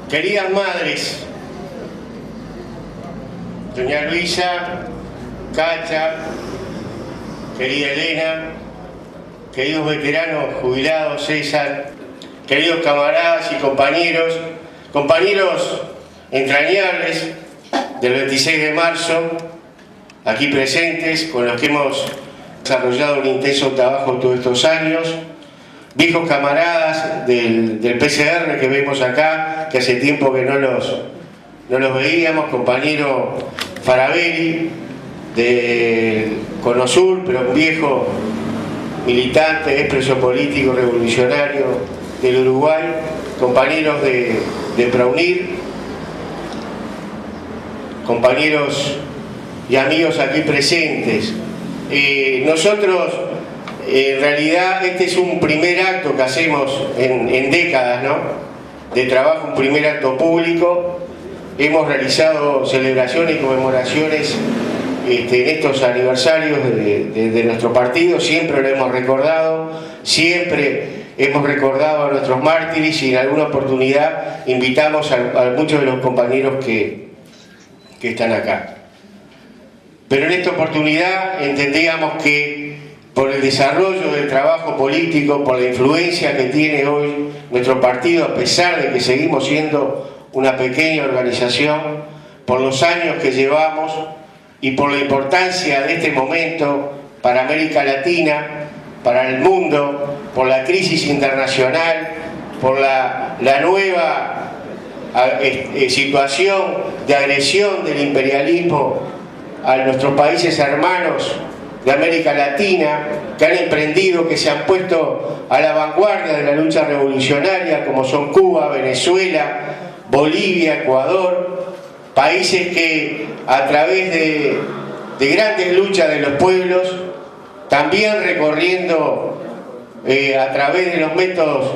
Queridas madres, doña Luisa, Cacha, querida Elena, queridos veteranos jubilados, César, queridos camaradas y compañeros entrañables del 26 de marzo, aquí presentes, con los que hemos desarrollado un intenso trabajo todos estos años, viejos camaradas del PCR que vemos acá, que hace tiempo que no los veíamos, compañero Farabelli de Conosur, pero un viejo militante, expreso político revolucionario del Uruguay, compañeros de Prounir, compañeros y amigos aquí presentes. Nosotros, en realidad, este es un primer acto que hacemos en décadas, ¿no?, de trabajo, un primer acto público. Hemos realizado celebraciones y conmemoraciones en estos aniversarios de nuestro partido, siempre lo hemos recordado, siempre hemos recordado a nuestros mártires y en alguna oportunidad invitamos a muchos de los compañeros que están acá. Pero en esta oportunidad entendíamos que por el desarrollo del trabajo político, por la influencia que tiene hoy nuestro partido, a pesar de que seguimos siendo una pequeña organización, por los años que llevamos y por la importancia de este momento para América Latina, para el mundo, por la crisis internacional, por la nueva situación de agresión del imperialismo a nuestros países hermanos de América Latina, que han emprendido, que se han puesto a la vanguardia de la lucha revolucionaria, como son Cuba, Venezuela, Bolivia, Ecuador, países que a través de grandes luchas de los pueblos, también recorriendo a través de los métodos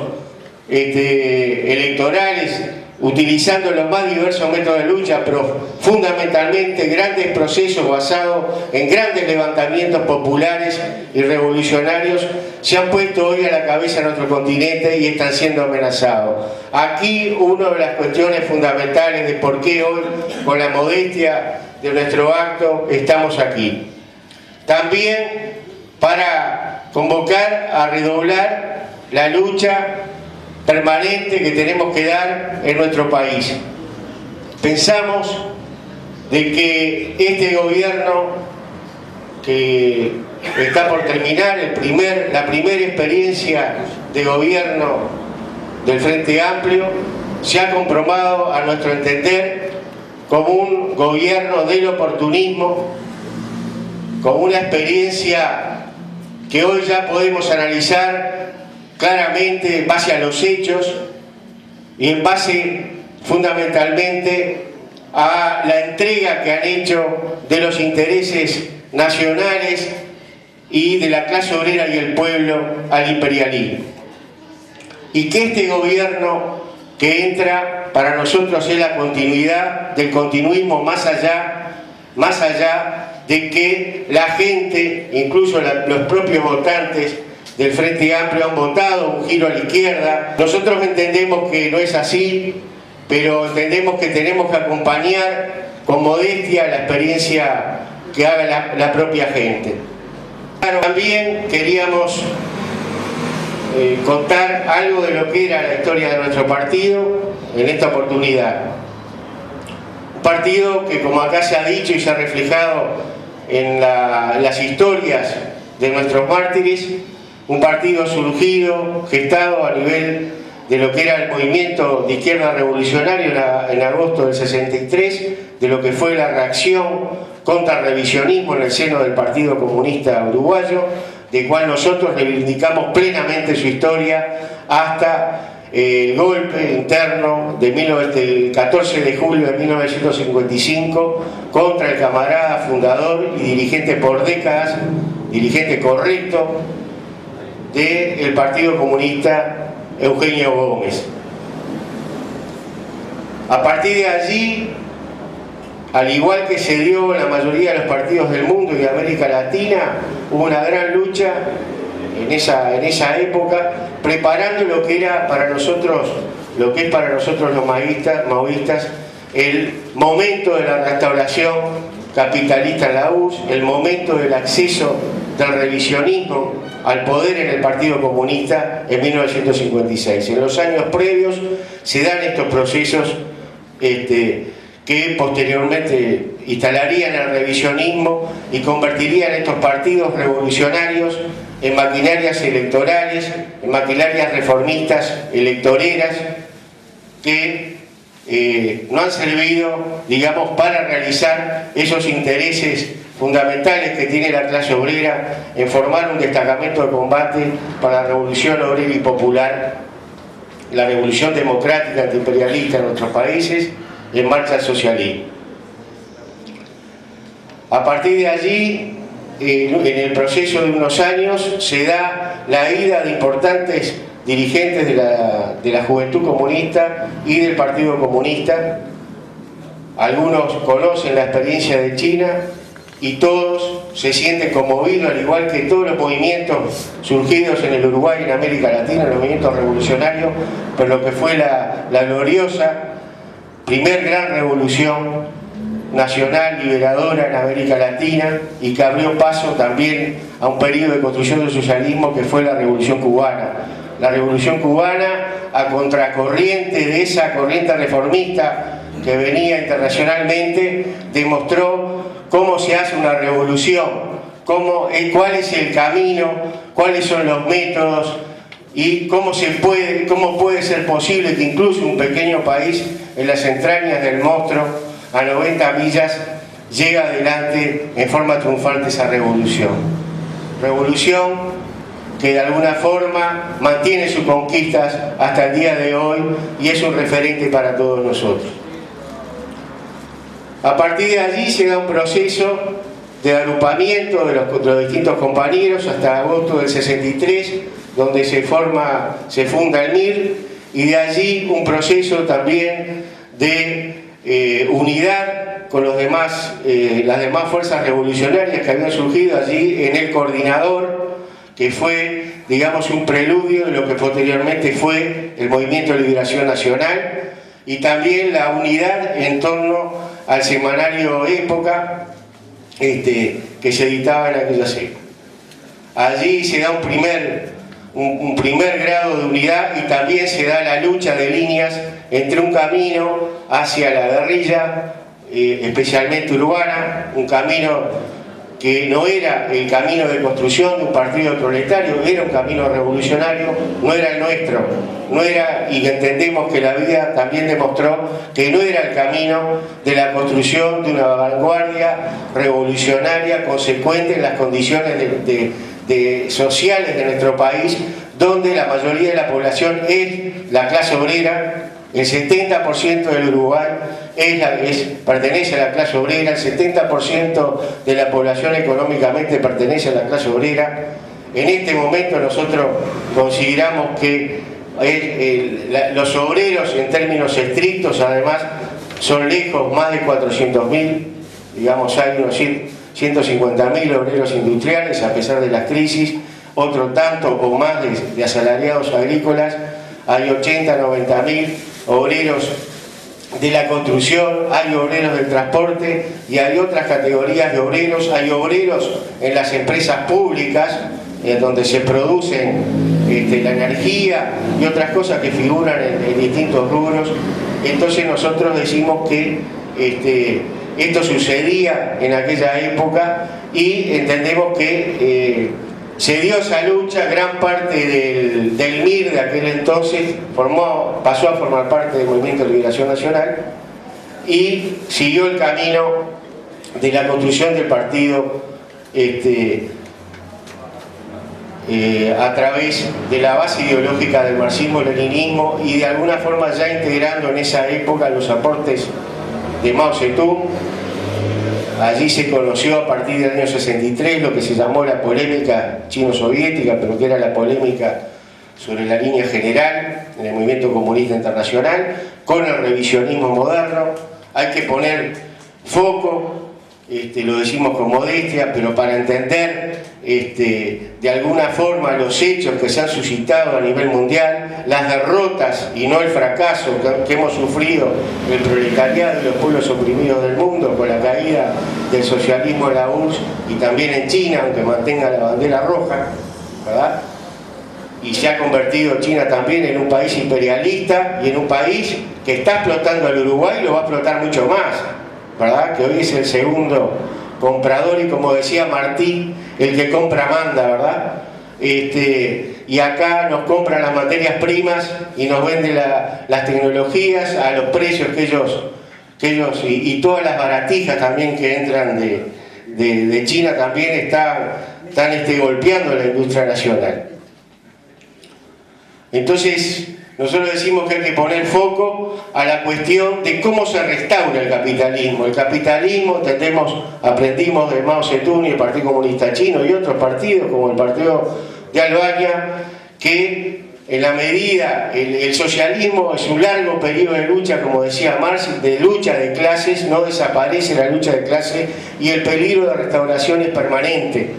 electorales, utilizando los más diversos métodos de lucha, pero fundamentalmente grandes procesos basados en grandes levantamientos populares y revolucionarios, se han puesto hoy a la cabeza de nuestro continente y están siendo amenazados. Aquí una de las cuestiones fundamentales de por qué hoy, con la modestia de nuestro acto, estamos aquí. También para convocar a redoblar la lucha permanente que tenemos que dar en nuestro país. Pensamos de que este gobierno que está por terminar, la primera experiencia de gobierno del Frente Amplio, se ha comprobado, a nuestro entender, como un gobierno del oportunismo, como una experiencia que hoy ya podemos analizar claramente en base a los hechos y en base fundamentalmente a la entrega que han hecho de los intereses nacionales y de la clase obrera y el pueblo al imperialismo. Y que este gobierno que entra para nosotros es la continuidad del continuismo, más allá de que la gente, incluso los propios votantes del Frente Amplio, han votado un giro a la izquierda. Nosotros entendemos que no es así, pero entendemos que tenemos que acompañar con modestia la experiencia que haga la propia gente. También queríamos contar algo de lo que era la historia de nuestro partido en esta oportunidad. Un partido que, como acá se ha dicho y se ha reflejado en las historias de nuestros mártires, un partido surgido, gestado a nivel de lo que era el movimiento de izquierda revolucionario en agosto del 63, de lo que fue la reacción contra el revisionismo en el seno del Partido Comunista Uruguayo, de cual nosotros reivindicamos plenamente su historia hasta el golpe interno del 14 de julio de 1955 contra el camarada fundador y dirigente por décadas, dirigente correcto del Partido Comunista, Eugenio Gómez. A partir de allí, al igual que se dio en la mayoría de los partidos del mundo y de América Latina, hubo una gran lucha en esa época, preparando lo que era para nosotros lo que es para nosotros los maoístas el momento de la restauración capitalista en la URSS, el momento del acceso del revisionismo al poder en el Partido Comunista en 1956. En los años previos se dan estos procesos que posteriormente instalarían el revisionismo y convertirían estos partidos revolucionarios en maquinarias electorales, en maquinarias reformistas, electoreras, que no han servido, digamos, para realizar esos intereses fundamentales que tiene la clase obrera en formar un destacamento de combate para la revolución obrera y popular, la revolución democrática antiimperialista en nuestros países, en marcha al socialismo. A partir de allí, en el proceso de unos años, se da la ida de importantes dirigentes de la Juventud Comunista y del Partido Comunista. Algunos conocen la experiencia de China y todos se sienten conmovidos, al igual que todos los movimientos surgidos en el Uruguay y en América Latina, los movimientos revolucionarios, por lo que fue la gloriosa primer gran revolución nacional liberadora en América Latina y que abrió paso también a un periodo de construcción del socialismo que fue la Revolución Cubana. La Revolución Cubana, a contracorriente de esa corriente reformista que venía internacionalmente, demostró cómo se hace una revolución, cuál es el camino, cuáles son los métodos y cómo puede ser posible que incluso un pequeño país en las entrañas del monstruo, a 90 millas, llega adelante en forma triunfante esa revolución. Revolución que de alguna forma mantiene sus conquistas hasta el día de hoy y es un referente para todos nosotros. A partir de allí se da un proceso de agrupamiento de los distintos compañeros hasta agosto del 63, donde se funda el MIR, y de allí un proceso también de unidad con las demás fuerzas revolucionarias que habían surgido allí en el coordinador, que fue, digamos, un preludio de lo que posteriormente fue el Movimiento de Liberación Nacional, y también la unidad en torno al semanario Época que se editaba en aquellas épocas. Allí se da un primer grado de unidad y también se da la lucha de líneas entre un camino hacia la guerrilla, especialmente urbana, un camino que no era el camino de construcción de un partido proletario, era un camino revolucionario, no era el nuestro, y entendemos que la vida también demostró que no era el camino de la construcción de una vanguardia revolucionaria consecuente en las condiciones sociales de nuestro país, donde la mayoría de la población es la clase obrera. El 70% del Uruguay pertenece a la clase obrera, el 70% de la población económicamente pertenece a la clase obrera. En este momento nosotros consideramos que los obreros, en términos estrictos, además, son lejos más de 400.000, digamos, hay unos 150.000 obreros industriales a pesar de las crisis, otro tanto o más de asalariados agrícolas, hay 90.000 obreros de la construcción, hay obreros del transporte y hay otras categorías de obreros, hay obreros en las empresas públicas donde se producen la energía y otras cosas que figuran en distintos rubros. Entonces nosotros decimos que esto sucedía en aquella época y entendemos que se dio esa lucha. Gran parte del MIR de aquel entonces pasó a formar parte del Movimiento de Liberación Nacional y siguió el camino de la construcción del partido a través de la base ideológica del marxismo-leninismo y de alguna forma ya integrando en esa época los aportes de Mao Zedong. Allí se conoció a partir del año 63 lo que se llamó la polémica chino-soviética, pero que era la polémica sobre la línea general en el movimiento comunista internacional, con el revisionismo moderno. Hay que poner foco lo decimos con modestia, pero para entender de alguna forma los hechos que se han suscitado a nivel mundial, las derrotas y no el fracaso que hemos sufrido el proletariado y los pueblos oprimidos del mundo con la caída del socialismo en la URSS y también en China, aunque mantenga la bandera roja, ¿verdad? Y se ha convertido China también en un país imperialista y en un país que está explotando al Uruguay y lo va a explotar mucho más, ¿verdad? Que hoy es el segundo comprador y, como decía Martí, el que compra manda, ¿verdad? Y acá nos compran las materias primas y nos vende las tecnologías a los precios que ellos y todas las baratijas también que entran de China también están golpeando la industria nacional. Entonces, nosotros decimos que hay que poner foco a la cuestión de cómo se restaura el capitalismo. El capitalismo, aprendimos de Mao Zedong y el Partido Comunista Chino y otros partidos, como el Partido de Albania, que en la medida, el socialismo es un largo periodo de lucha, como decía Marx, de lucha de clases, no desaparece la lucha de clases y el peligro de restauración es permanente.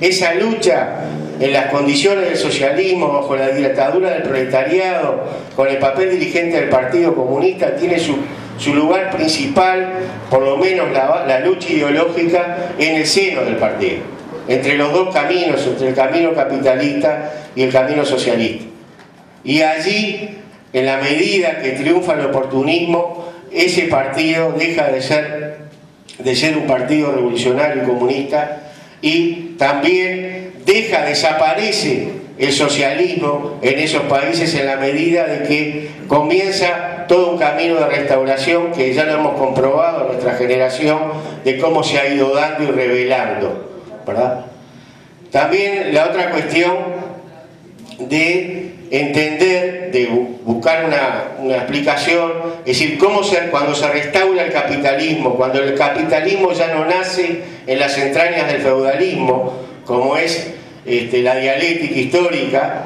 Esa lucha en las condiciones del socialismo, bajo la dictadura del proletariado, con el papel dirigente del Partido Comunista, tiene su lugar principal, por lo menos la lucha ideológica, en el seno del partido, entre los dos caminos, entre el camino capitalista y el camino socialista. Y allí, en la medida que triunfa el oportunismo, ese partido deja de ser un partido revolucionario y comunista, y también desaparece el socialismo en esos países en la medida de que comienza todo un camino de restauración que ya lo hemos comprobado en nuestra generación, de cómo se ha ido dando y revelando, ¿verdad? También la otra cuestión de entender, de buscar una explicación, es decir, cuando se restaura el capitalismo, cuando el capitalismo ya no nace en las entrañas del feudalismo, como es la dialéctica histórica,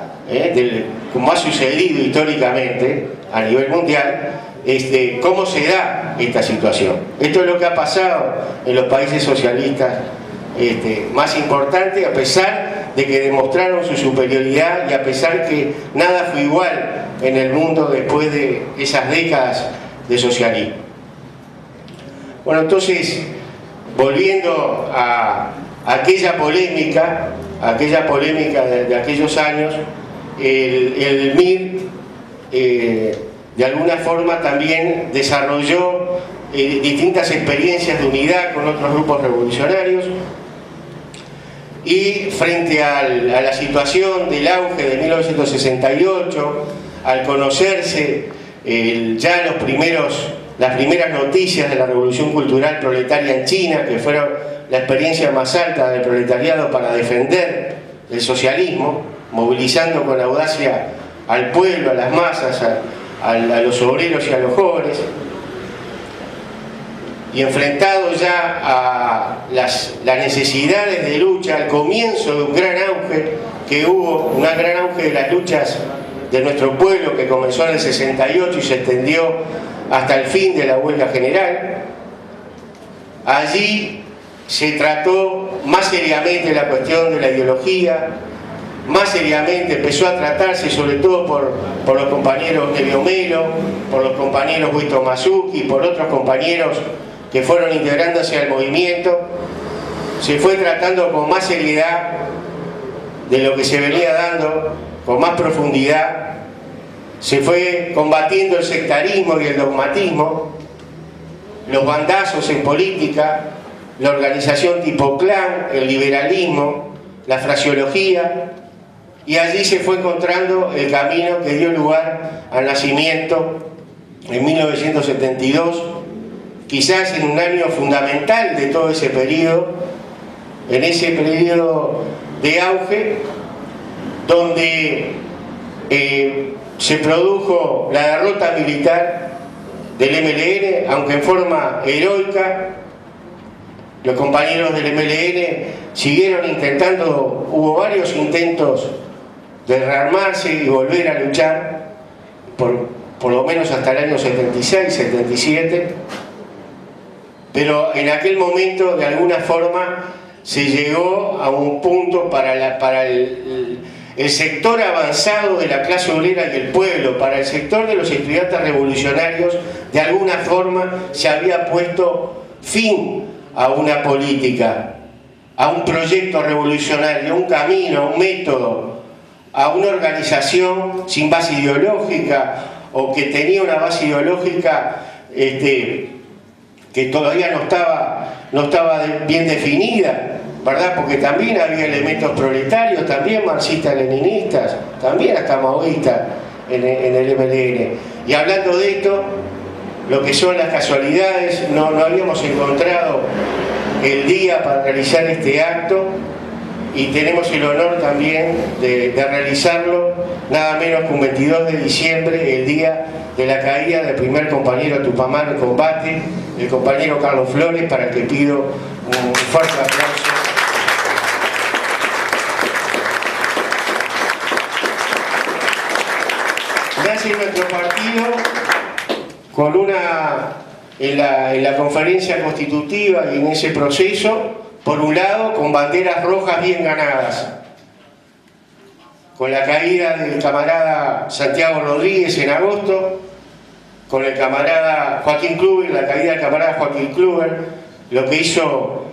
como ha sucedido históricamente a nivel mundial, cómo se da esta situación. Esto es lo que ha pasado en los países socialistas más importantes, a pesar de que demostraron su superioridad y a pesar que nada fue igual en el mundo después de esas décadas de socialismo. Bueno, entonces, volviendo a aquella polémica de aquellos años, el MIR de alguna forma también desarrolló distintas experiencias de unidad con otros grupos revolucionarios, y frente a la situación del auge de 1968, al conocerse ya las primeras noticias de la revolución cultural proletaria en China, que fueron la experiencia más alta del proletariado para defender el socialismo, movilizando con audacia al pueblo, a las masas, a los obreros y a los jóvenes, y enfrentado ya a las necesidades de lucha, al comienzo de un gran auge que hubo, un gran auge de las luchas de nuestro pueblo que comenzó en el 68 y se extendió hasta el fin de la huelga general. Allí se trató más seriamente la cuestión de la ideología, más seriamente empezó a tratarse sobre todo por los compañeros Nevio Melo, por los compañeros Huito Masuki, por otros compañeros que fueron integrándose al movimiento. Se fue tratando con más seriedad de lo que se venía dando, con más profundidad. Se fue combatiendo el sectarismo y el dogmatismo, los bandazos en política, la organización tipo clan, el liberalismo, la fraseología, y allí se fue encontrando el camino que dio lugar al nacimiento en 1972, quizás en un año fundamental de todo ese periodo, en ese periodo de auge, donde se produjo la derrota militar del MLN, aunque en forma heroica. Los compañeros del MLN siguieron intentando, hubo varios intentos de rearmarse y volver a luchar, por lo menos hasta el año 76, 77, pero en aquel momento de alguna forma se llegó a un punto para el sector avanzado de la clase obrera y el pueblo, para el sector de los estudiantes revolucionarios, de alguna forma se había puesto fin a una política, a un proyecto revolucionario, a un camino, a un método, a una organización sin base ideológica o que tenía una base ideológica que todavía no estaba bien definida, ¿verdad? Porque también había elementos proletarios, también marxistas-leninistas, también hasta maoístas en el MLN. Y hablando de esto, lo que son las casualidades, no habíamos encontrado el día para realizar este acto y tenemos el honor también de realizarlo nada menos que un 22 de diciembre, el día de la caída del primer compañero tupamaro en combate, el compañero Carlos Flores, para el que pido un fuerte aplauso. Nace nuestro partido con en la conferencia constitutiva y en ese proceso, por un lado, con banderas rojas bien ganadas, con la caída del camarada Santiago Rodríguez en agosto, con el camarada Joaquín Kluber, la caída del camarada Joaquín Kluber, lo que hizo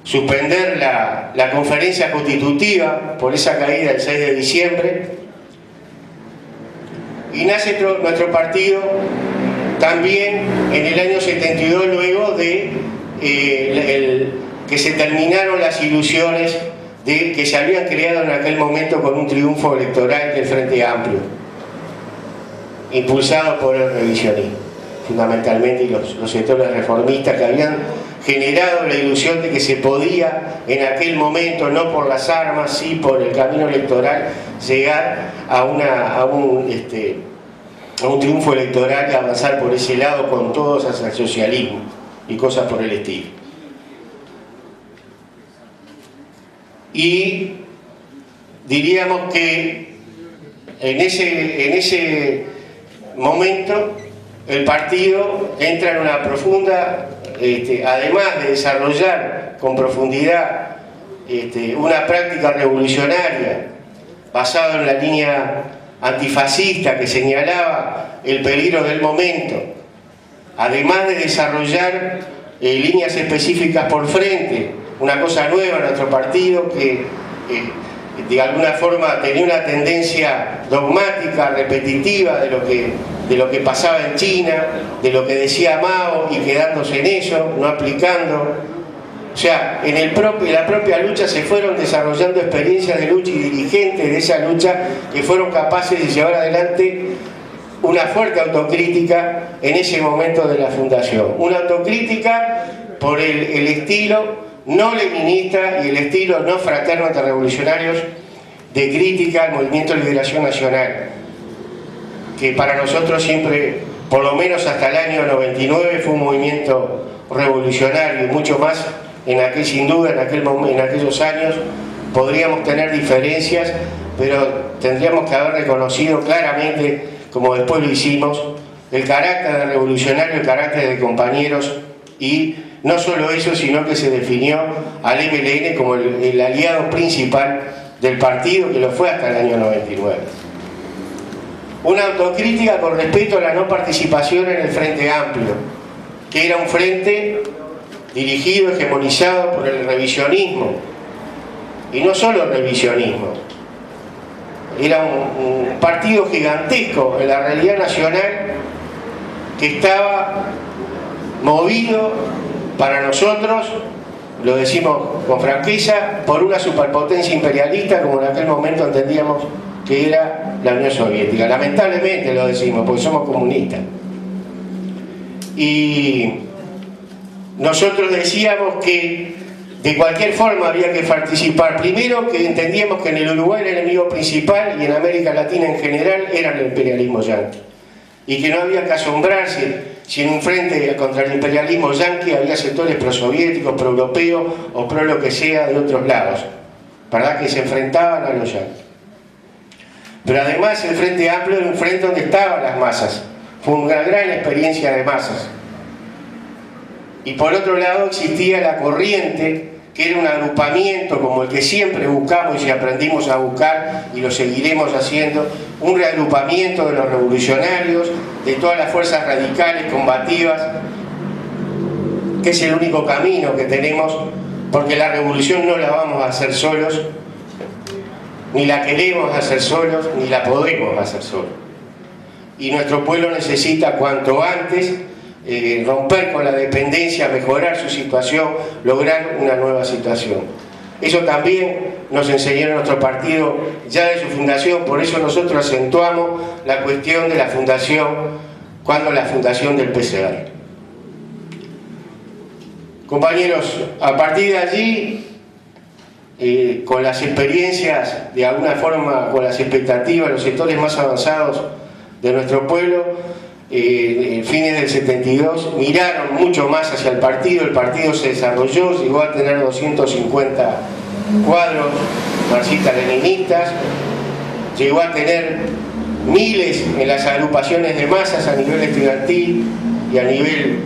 suspender la conferencia constitutiva por esa caída el 6 de diciembre, y nace nuestro partido también en el año 72, luego de que se terminaron las ilusiones que se habían creado en aquel momento con un triunfo electoral del Frente Amplio, impulsado por el revisionismo, fundamentalmente, y los sectores reformistas que habían generado la ilusión de que se podía en aquel momento, no por las armas, sí por el camino electoral, llegar a un triunfo electoral y avanzar por ese lado con todos hacia el socialismo y cosas por el estilo. Y diríamos que en ese momento el partido entra en una profunda, además de desarrollar con profundidad una práctica revolucionaria basada en la línea antifascista que señalaba el peligro del momento, además de desarrollar líneas específicas por frente, una cosa nueva en nuestro partido que de alguna forma tenía una tendencia dogmática, repetitiva de lo que pasaba en China, de lo que decía Mao y quedándose en eso, no aplicando. O sea, en la propia lucha se fueron desarrollando experiencias de lucha y dirigentes de esa lucha que fueron capaces de llevar adelante una fuerte autocrítica en ese momento de la fundación. Una autocrítica por el estilo no leninista y el estilo no fraterno ante revolucionarios de crítica al movimiento de liberación nacional, que para nosotros siempre, por lo menos hasta el año 99, fue un movimiento revolucionario y mucho más sin duda en aquellos años. Podríamos tener diferencias, pero tendríamos que haber reconocido claramente, como después lo hicimos, el carácter de revolucionario, el carácter de compañeros, y no solo eso, sino que se definió al MLN como el aliado principal del partido, que lo fue hasta el año 99. Una autocrítica con respecto a la no participación en el Frente Amplio, que era un frente dirigido, hegemonizado por el revisionismo, y no solo el revisionismo, era un partido gigantesco en la realidad nacional que estaba movido, para nosotros, lo decimos con franqueza, por una superpotencia imperialista como en aquel momento entendíamos que era la Unión Soviética. Lamentablemente lo decimos porque somos comunistas. Y nosotros decíamos que de cualquier forma había que participar. Primero, que entendíamos que en el Uruguay el enemigo principal y en América Latina en general era el imperialismo yanqui, y que no había que asombrarse si en un frente contra el imperialismo yanqui había sectores prosoviéticos, proeuropeos o pro lo que sea de otros lados, ¿verdad?, que se enfrentaban a los yanquis. Pero además el Frente Amplio era un frente donde estaban las masas, fue una gran experiencia de masas. y por otro lado existía la corriente, que era un agrupamiento como el que siempre buscamos y aprendimos a buscar y lo seguiremos haciendo, un reagrupamiento de los revolucionarios, de todas las fuerzas radicales, combativas, que es el único camino que tenemos, porque la revolución no la vamos a hacer solos, ni la queremos hacer solos, ni la podemos hacer solos. Y nuestro pueblo necesita cuanto antes romper con la dependencia, mejorar su situación, lograr una nueva situación. Eso también nos enseñó nuestro partido ya de su fundación, por eso nosotros acentuamos la cuestión de la fundación, cuando la fundación del PCR. Compañeros, a partir de allí, con las experiencias, de alguna forma, con las expectativas, los sectores más avanzados de nuestro pueblo, fines del 72, miraron mucho más hacia el partido se desarrolló, llegó a tener 250 cuadros marxistas-leninistas, llegó a tener miles en las agrupaciones de masas a nivel estudiantil y a nivel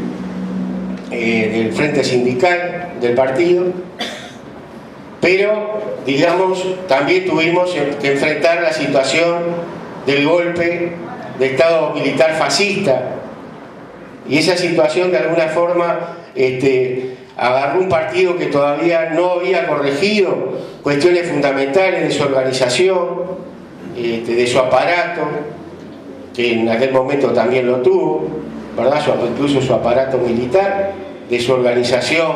del frente sindical del partido, pero digamos también tuvimos que enfrentar la situación del golpe de Estado militar fascista, y esa situación de alguna forma agarró un partido que todavía no había corregido cuestiones fundamentales de su organización, de su aparato, que en aquel momento también lo tuvo, ¿verdad? Incluso su aparato militar, de su organización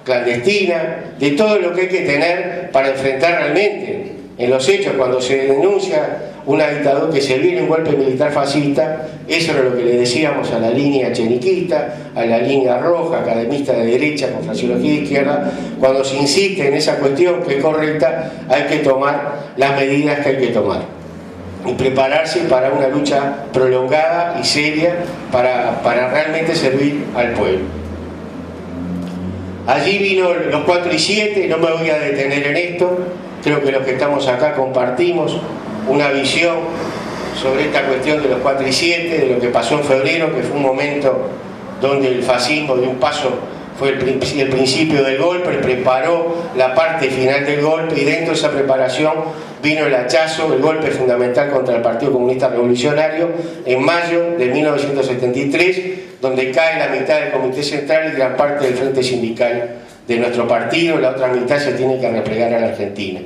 clandestina, de todo lo que hay que tener para enfrentar realmente en los hechos, cuando se denuncia una dictadura, que se viene un golpe militar fascista. Eso era lo que le decíamos a la línea cheniquista, a la línea roja, academista de derecha con fraseología de izquierda: cuando se insiste en esa cuestión que es correcta, hay que tomar las medidas que hay que tomar y prepararse para una lucha prolongada y seria para realmente servir al pueblo. Allí vino los 4 y 7, no me voy a detener en esto, creo que los que estamos acá compartimos una visión sobre esta cuestión de los 4 y 7, de lo que pasó en febrero, que fue un momento donde el fascismo de un paso fue el principio del golpe, preparó la parte final del golpe, y dentro de esa preparación vino el hachazo, el golpe fundamental contra el Partido Comunista Revolucionario en mayo de 1973, donde cae la mitad del Comité Central y gran parte del Frente Sindical de nuestro partido. La otra mitad se tiene que replegar a la Argentina.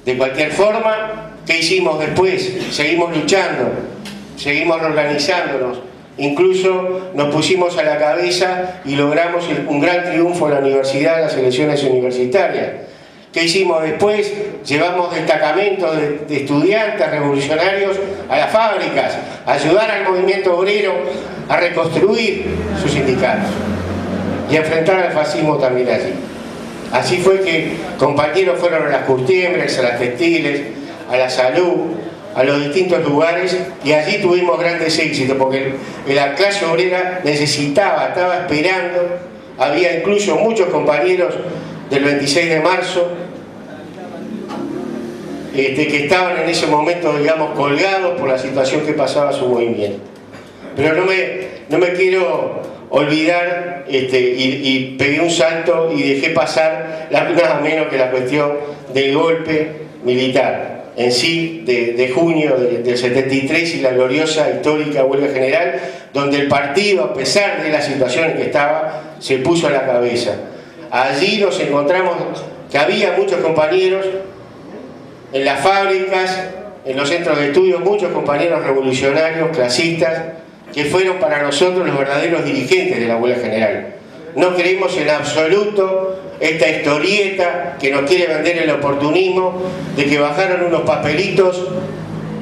De cualquier forma, ¿qué hicimos después? Seguimos luchando, seguimos organizándonos, incluso nos pusimos a la cabeza y logramos un gran triunfo en la universidad, en las elecciones universitarias. ¿Qué hicimos después? Llevamos destacamentos de estudiantes revolucionarios a las fábricas, a ayudar al movimiento obrero a reconstruir sus sindicatos y a enfrentar al fascismo también allí. Así fue que compañeros fueron a las curtiembres, a las textiles, a la salud, a los distintos lugares, y allí tuvimos grandes éxitos, porque la clase obrera necesitaba, estaba esperando. Había incluso muchos compañeros del 26 de marzo que estaban en ese momento, digamos, colgados por la situación que pasaba su movimiento. Pero no me quiero olvidar, y pegué un salto y dejé pasar nada menos que la cuestión del golpe militar en sí de junio del 73 y la gloriosa histórica huelga general, donde el partido, a pesar de la situación en que estaba, se puso a la cabeza. Allí nos encontramos que había muchos compañeros en las fábricas, en los centros de estudio, muchos compañeros revolucionarios, clasistas, que fueron para nosotros los verdaderos dirigentes de la huelga general. No creemos en absoluto esta historieta que nos quiere vender el oportunismo de que bajaron unos papelitos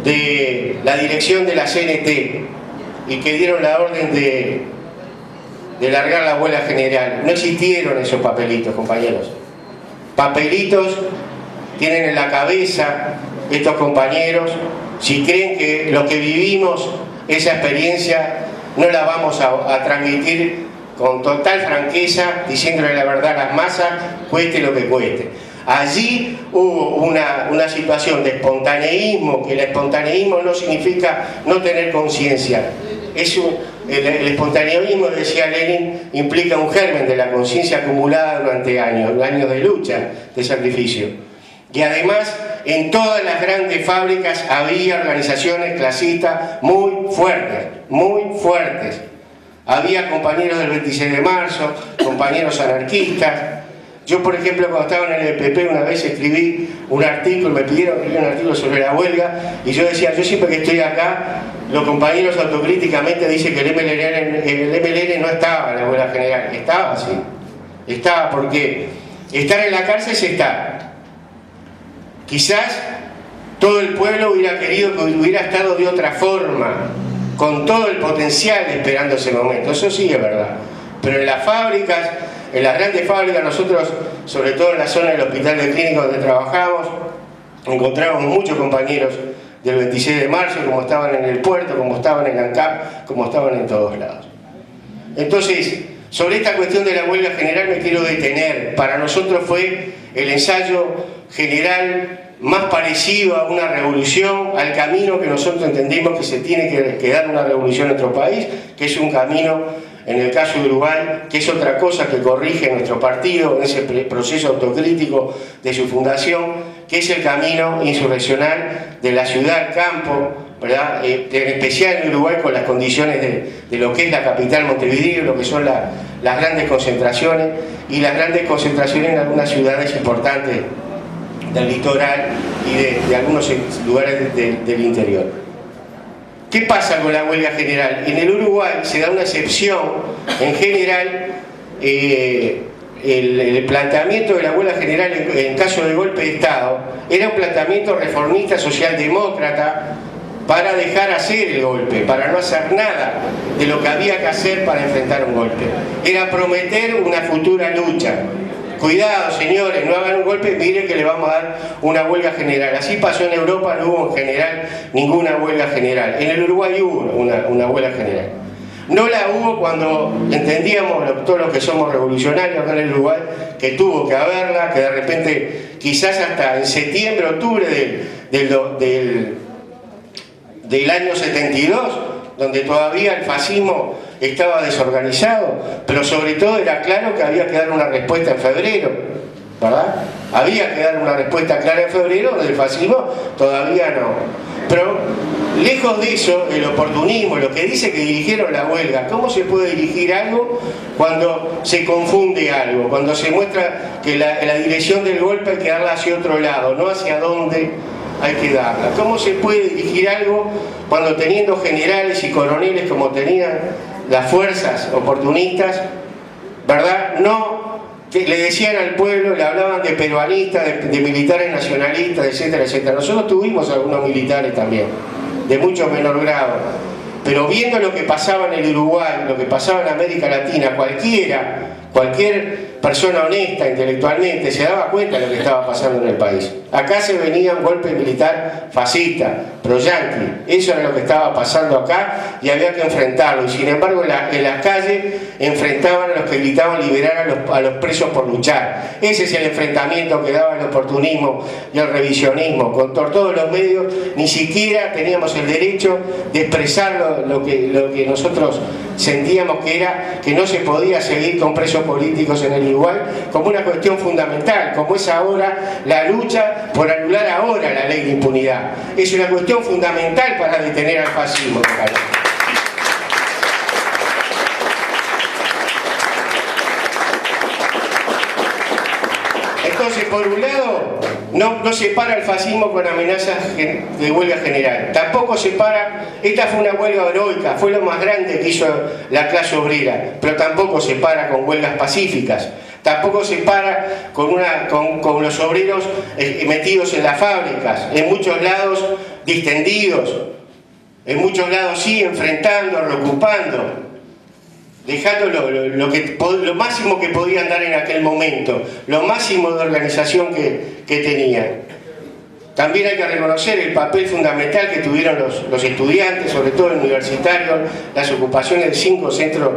de la dirección de la CNT y que dieron la orden de largar la huelga general. No existieron esos papelitos, compañeros. Papelitos tienen en la cabeza estos compañeros. Si creen que lo que vivimos, esa experiencia, no la vamos a transmitir con total franqueza, diciéndole la verdad a las masas, cueste lo que cueste. Allí hubo una situación de espontaneísmo, que el espontaneísmo no significa no tener conciencia. Es el espontaneísmo, decía Lenin, implica un germen de la conciencia acumulada durante años de lucha, de sacrificio. Y además, en todas las grandes fábricas había organizaciones clasistas muy fuertes. Había compañeros del 26 de marzo, compañeros anarquistas. Yo, por ejemplo, cuando estaba en el EPP, una vez escribí un artículo, me pidieron escribir un artículo sobre la huelga, y yo decía, yo siempre que estoy acá, los compañeros autocríticamente dicen que el MLN no estaba en la huelga general. Estaba, sí. Estaba, porque estar en la cárcel se está. Quizás todo el pueblo hubiera querido que hubiera estado de otra forma, con todo el potencial esperando ese momento. Eso sí es verdad. Pero en las fábricas, en las grandes fábricas, nosotros, sobre todo en la zona del hospital de clínica donde trabajamos, encontramos muchos compañeros del 26 de marzo, como estaban en el puerto, como estaban en ANCAP, como estaban en todos lados. Entonces, sobre esta cuestión de la huelga general me quiero detener. Para nosotros fue el ensayo general más parecido a una revolución, al camino que nosotros entendimos que se tiene que dar una revolución en nuestro país, que es un camino, en el caso de Uruguay, que es otra cosa que corrige nuestro partido en ese proceso autocrítico de su fundación, que es el camino insurreccional de la ciudad al campo, ¿verdad? En especial en Uruguay con las condiciones de lo que es la capital Montevideo, lo que son las grandes concentraciones y las grandes concentraciones en algunas ciudades importantes del litoral y de algunos lugares del interior. ¿Qué pasa con la huelga general? En el Uruguay se da una excepción. En general, el planteamiento de la huelga general en caso de golpe de Estado era un planteamiento reformista socialdemócrata para dejar hacer el golpe, para no hacer nada de lo que había que hacer para enfrentar un golpe. Era prometer una futura lucha. Cuidado, señores, no hagan un golpe, miren que le vamos a dar una huelga general. Así pasó en Europa, no hubo en general ninguna huelga general. En el Uruguay hubo una huelga general. No la hubo cuando entendíamos, todos los que somos revolucionarios acá en el Uruguay, que tuvo que haberla, que de repente, quizás hasta en septiembre, octubre del año 72, donde todavía el fascismo estaba desorganizado, pero sobre todo era claro que había que dar una respuesta en febrero, ¿verdad? Había que dar una respuesta clara en febrero, donde el fascismo todavía no. Pero lejos de eso, el oportunismo, lo que dice que dirigieron la huelga, ¿cómo se puede dirigir algo cuando se confunde algo? Cuando se muestra que la dirección del golpe hay que darla hacia otro lado, no hacia dónde hay que darla. ¿Cómo se puede dirigir algo cuando teniendo generales y coroneles como tenían las fuerzas oportunistas, ¿verdad? No, le decían al pueblo, le hablaban de peruanistas, de militares nacionalistas, etcétera, etcétera. Nosotros tuvimos algunos militares también, de mucho menor grado, pero viendo lo que pasaba en el Uruguay, lo que pasaba en América Latina, cualquier persona honesta intelectualmente se daba cuenta de lo que estaba pasando en el país. Acá se venía un golpe militar fascista, pro-yanqui. Eso era lo que estaba pasando acá y había que enfrentarlo. Y sin embargo en las calles enfrentaban a los que gritaban liberar a los presos por luchar. Ese es el enfrentamiento que daba el oportunismo y el revisionismo. Con todos los medios ni siquiera teníamos el derecho de expresar lo que nosotros sentíamos que no se podía seguir con presos políticos en el Uruguay, como una cuestión fundamental, como es ahora la lucha por anular ahora la ley de impunidad. Es una cuestión fundamental para detener al fascismo. Entonces, por un lado, no separa el fascismo con amenazas de huelga general. Tampoco separa, esta fue una huelga heroica, fue lo más grande que hizo la clase obrera, pero tampoco separa con huelgas pacíficas. Tampoco se para con los obreros metidos en las fábricas, en muchos lados distendidos, en muchos lados sí enfrentando, reocupando, dejando lo máximo que podían dar en aquel momento, lo máximo de organización que tenían. También hay que reconocer el papel fundamental que tuvieron los estudiantes, sobre todo el universitario, las ocupaciones de 5 centros,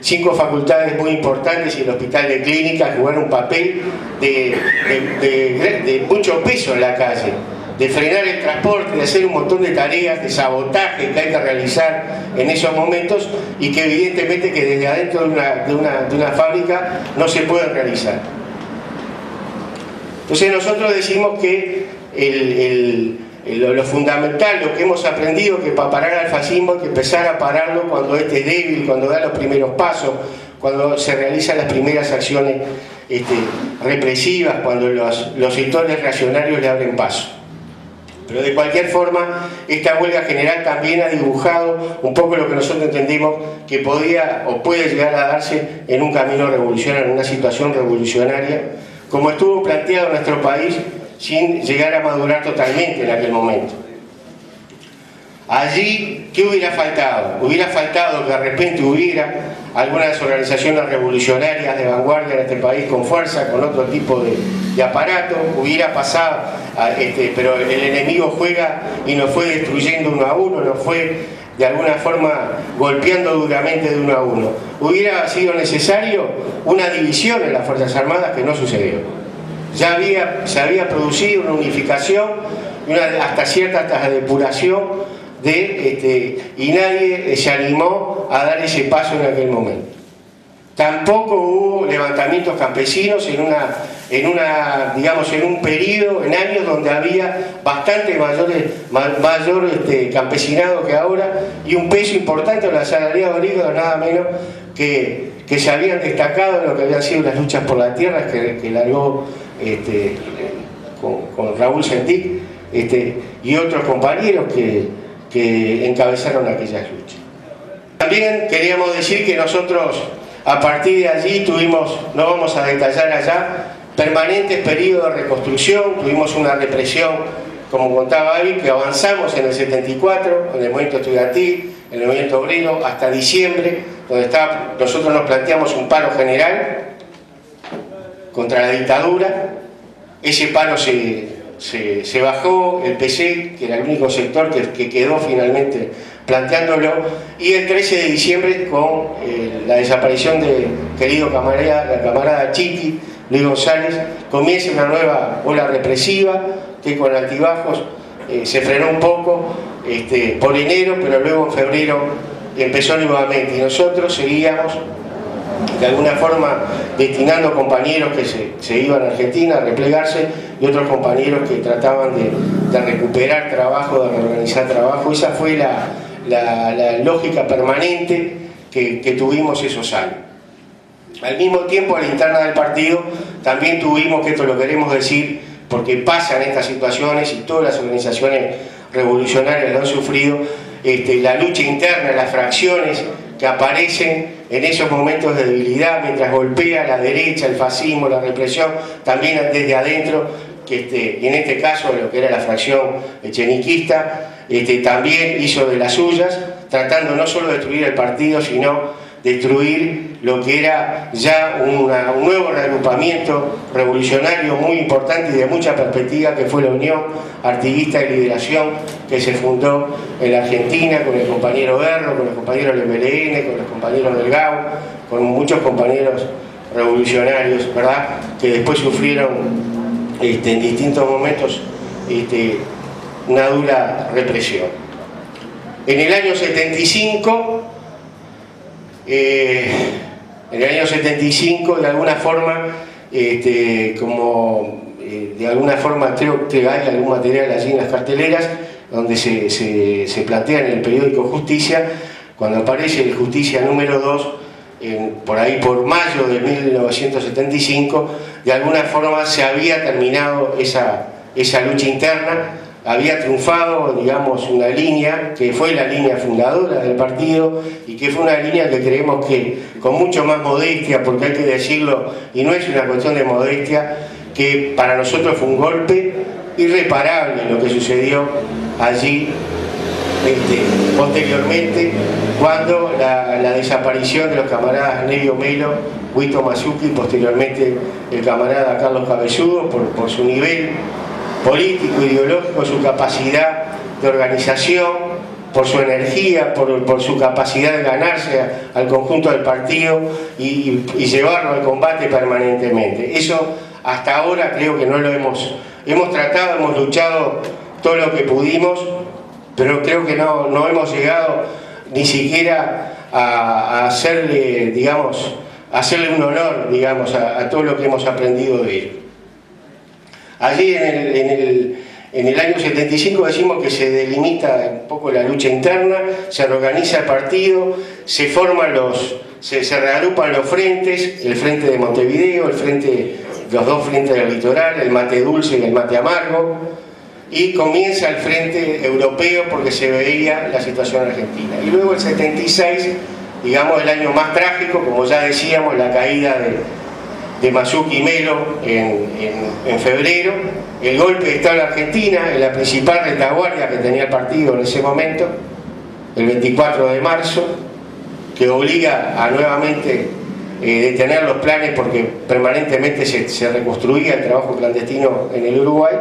5 facultades muy importantes y el hospital de clínica jugaron un papel de mucho peso en la calle. de frenar el transporte, de hacer un montón de tareas de sabotaje que hay que realizar en esos momentos y que evidentemente que desde adentro de una fábrica no se pueden realizar. Entonces nosotros decimos que lo fundamental, lo que hemos aprendido, que para parar al fascismo hay que empezar a pararlo cuando este es débil, cuando da los primeros pasos, cuando se realizan las primeras acciones represivas, cuando los sectores reaccionarios le abren paso. Pero de cualquier forma, esta huelga general también ha dibujado un poco lo que nosotros entendimos que podía o puede llegar a darse en un camino revolucionario, en una situación revolucionaria, como estuvo planteado en nuestro país, sin llegar a madurar totalmente en aquel momento. Allí, ¿qué hubiera faltado? Hubiera faltado que de repente hubiera algunas organizaciones revolucionarias de vanguardia en este país con fuerza, con otro tipo de aparato, hubiera pasado, pero el enemigo juega y nos fue destruyendo uno a uno, nos fue de alguna forma golpeando duramente de uno a uno. Hubiera sido necesario una división en las Fuerzas Armadas que no sucedió. Ya se había producido una unificación, hasta cierta depuración, y nadie se animó a dar ese paso en aquel momento. Tampoco hubo levantamientos campesinos en un periodo, en años donde había bastante mayor campesinado que ahora y un peso importante de los asalariados agrícolas, nada menos que se habían destacado en lo que habían sido las luchas por la tierra que largó con Raúl Sendic y otros compañeros que encabezaron aquellas luchas. También queríamos decir que nosotros a partir de allí tuvimos, no vamos a detallar allá, permanentes periodos de reconstrucción, tuvimos una represión, como contaba Avi, que avanzamos en el 74, en el movimiento estudiantil, en el movimiento obrero, hasta diciembre, donde nosotros nos planteamos un paro general contra la dictadura. Ese paro se bajó, el PC, que era el único sector que quedó finalmente planteándolo, y el 13 de diciembre con la desaparición del querido camarada Chiqui, Luis González, comienza una nueva ola represiva que con altibajos se frenó un poco por enero, pero luego en febrero empezó nuevamente y nosotros seguíamos de alguna forma destinando compañeros que se iban a Argentina a replegarse y otros compañeros que trataban de recuperar trabajo, de reorganizar trabajo. Esa fue la lógica permanente que tuvimos esos años. Al mismo tiempo, a la interna del partido también tuvimos, que esto lo queremos decir porque pasan estas situaciones y todas las organizaciones revolucionarias lo han sufrido, la lucha interna, las fracciones que aparecen en esos momentos de debilidad mientras golpea la derecha, el fascismo, la represión, también desde adentro, y en este caso lo que era la fracción echeniquista, también hizo de las suyas, tratando no solo de destruir el partido, sino destruir lo que era ya un nuevo reagrupamiento revolucionario muy importante y de mucha perspectiva, que fue la Unión Artiguista de Liberación, que se fundó en la Argentina con el compañero Berro, con los compañeros del MLN, con los compañeros del GAU, con muchos compañeros revolucionarios, ¿verdad?, que después sufrieron en distintos momentos una dura represión. En el año 75, de alguna forma, creo que hay algún material allí en las carteleras donde se plantea en el periódico Justicia, cuando aparece el Justicia número 2, por ahí por mayo de 1975, de alguna forma se había terminado esa lucha interna, había triunfado, digamos, una línea que fue la línea fundadora del partido y que fue una línea que creemos que con mucho más modestia, porque hay que decirlo, y no es una cuestión de modestia, que para nosotros fue un golpe irreparable lo que sucedió allí posteriormente, cuando la desaparición de los camaradas Nevio Melo, Huito Masuki y posteriormente el camarada Carlos Cabezudo, por su nivel político, ideológico, su capacidad de organización, por su energía, por su capacidad de ganarse al conjunto del partido y llevarlo al combate permanentemente. Eso hasta ahora creo que no lo hemos hemos tratado, hemos luchado todo lo que pudimos, pero creo que no hemos llegado ni siquiera a hacerle, digamos, hacerle un honor, digamos, a todo lo que hemos aprendido de ellos. Allí en el año 75 decimos que se delimita un poco la lucha interna, se reorganiza el partido, se forman se reagrupan los frentes, el frente de Montevideo, los dos frentes del litoral, el mate dulce y el mate amargo, y comienza el frente europeo porque se veía la situación argentina. Y luego el 76, digamos el año más trágico, como ya decíamos, la caída de Masucci y Melo en febrero, el golpe de Estado en la Argentina, en la principal retaguardia que tenía el partido en ese momento, el 24 de marzo, que obliga a nuevamente detener los planes porque permanentemente se reconstruía el trabajo clandestino en el Uruguay,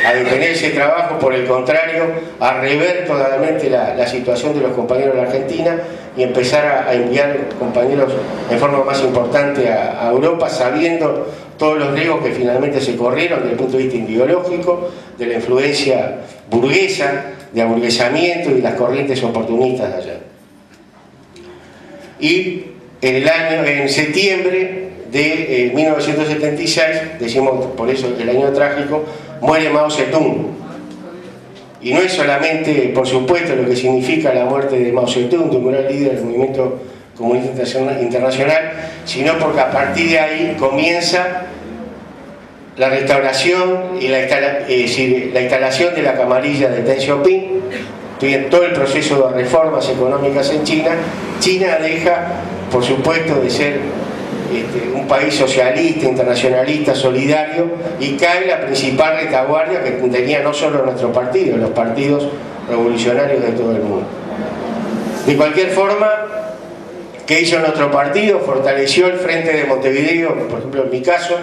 a detener ese trabajo, por el contrario, a rever totalmente la situación de los compañeros de la Argentina y empezar a enviar compañeros en forma más importante a Europa, sabiendo todos los riesgos que finalmente se corrieron desde el punto de vista ideológico, de la influencia burguesa, de aburguesamiento y de las corrientes oportunistas de allá. Y en septiembre de 1976, decimos por eso el año trágico, muere Mao Zedong. Y no es solamente, por supuesto, lo que significa la muerte de Mao Zedong, de un gran líder del movimiento comunista internacional, sino porque a partir de ahí comienza la restauración y la instalación de la camarilla de Deng Xiaoping, en todo el proceso de reformas económicas en China. China deja, por supuesto, de ser un país socialista, internacionalista, solidario, y cae la principal retaguardia que tenía no solo nuestro partido, los partidos revolucionarios de todo el mundo. De cualquier forma, ¿qué hizo nuestro partido? Fortaleció el frente de Montevideo, por ejemplo en mi caso,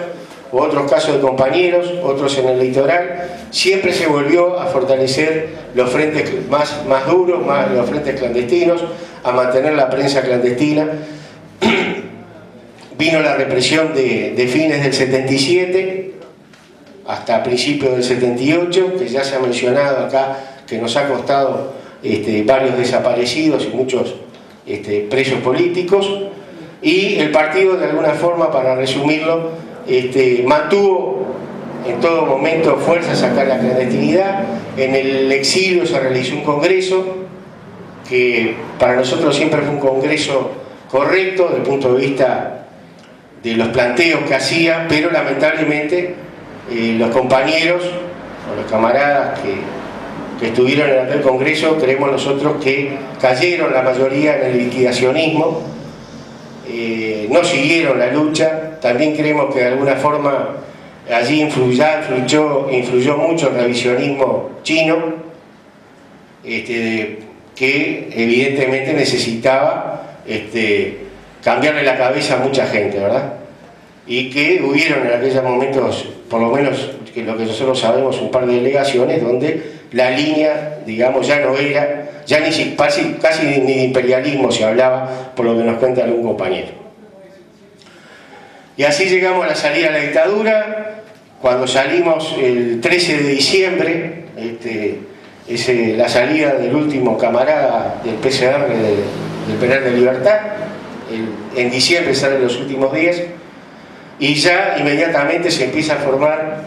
u otros casos de compañeros, otros en el litoral. Siempre se volvió a fortalecer los frentes más duros, los frentes clandestinos, a mantener la prensa clandestina. Vino la represión de fines del 77 hasta principios del 78, que ya se ha mencionado acá, que nos ha costado varios desaparecidos y muchos presos políticos. Y el partido, de alguna forma, para resumirlo, mantuvo en todo momento fuerzas acá en la clandestinidad. En el exilio se realizó un congreso que para nosotros siempre fue un congreso correcto desde el punto de vista de los planteos que hacía, pero lamentablemente los compañeros o los camaradas que estuvieron en aquel congreso, creemos nosotros que cayeron la mayoría en el liquidacionismo, no siguieron la lucha. También creemos que de alguna forma allí influyó mucho el revisionismo chino, que evidentemente necesitaba cambiarle la cabeza a mucha gente, ¿verdad? Y que hubieron en aquellos momentos, por lo menos que lo que nosotros sabemos, un par de delegaciones donde la línea, digamos, ya no era, ya casi ni de imperialismo se hablaba, por lo que nos cuenta algún compañero. Y así llegamos a la salida de la dictadura. Cuando salimos el 13 de diciembre, la salida del último camarada del PCR del penal de Libertad, en diciembre salen los últimos días, y ya inmediatamente se empieza a formar